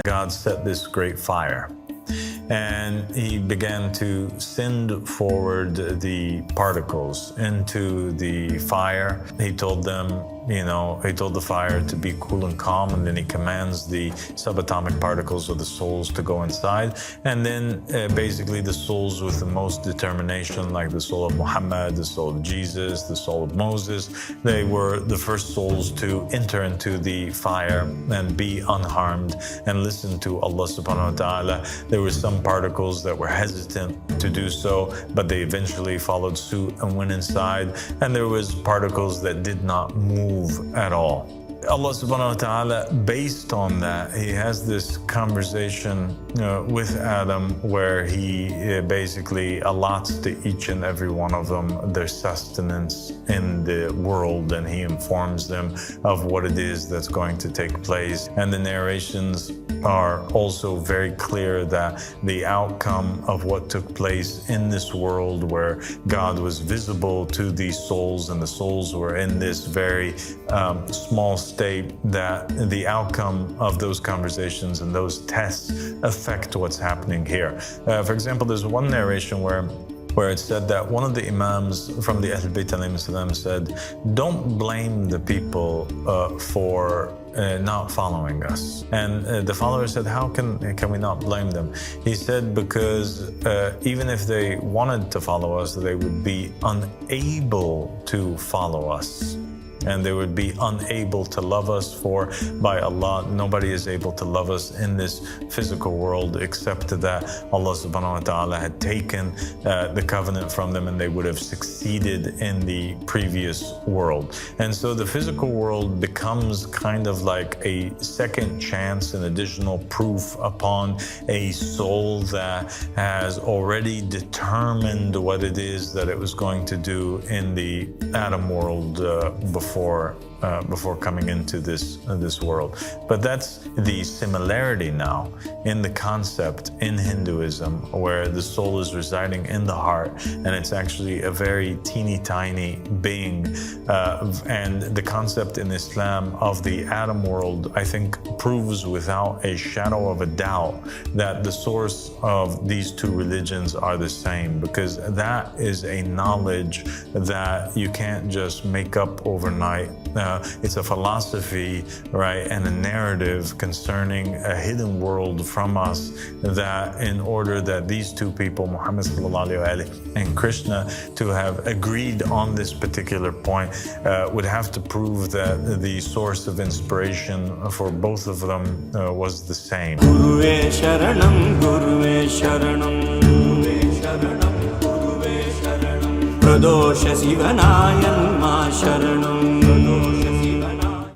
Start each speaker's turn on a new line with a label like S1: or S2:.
S1: God set this great fire, and he began to send forward the particles into the fire. He told them, he told the fire to be cool and calm, and then he commands the subatomic particles of the souls to go inside. And then basically the souls with the most determination, like the soul of Muhammad, the soul of Jesus, the soul of Moses, they were the first souls to enter into the fire and be unharmed and listen to Allah subhanahu wa ta'ala. There were some particles that were hesitant to do so, but they eventually followed suit and went inside. And there was particles that did not move at all. Allah subhanahu wa ta'ala, based on that, he has this conversation with Adam where he basically allots to each and every one of them their sustenance in the world, and he informs them of what it is that's going to take place. And the narrations are also very clear that the outcome of what took place in this world, where God was visible to these souls and the souls were in this very small state, that the outcome of those conversations and those tests affect what's happening here. For example, there's one narration where it said that one of the imams from the Ahl Bayt alayhim salam said, don't blame the people for not following us. And the follower said, how can we not blame them? He said, because even if they wanted to follow us, they would be unable to follow us. And they would be unable to love us, for by Allah, nobody is able to love us in this physical world except that Allah subhanahu wa ta'ala had taken the covenant from them, and they would have succeeded in the previous world. And so the physical world becomes kind of like a second chance, an additional proof upon a soul that has already determined what it is that it was going to do in the Adam world before coming into this world. But that's the similarity now in the concept in Hinduism, where the soul is residing in the heart, and it's actually a very teeny tiny being. And the concept in Islam of the Adam world, I think, proves without a shadow of a doubt that the source of these two religions are the same, because that is a knowledge that you can't just make up overnight. It's a philosophy, right, and a narrative concerning a hidden world from us, that in order that these two people, Muhammad and Krishna, to have agreed on this particular point, would have to prove that the source of inspiration for both of them was the same. Pradosha Sivanayam Ma Sharanam.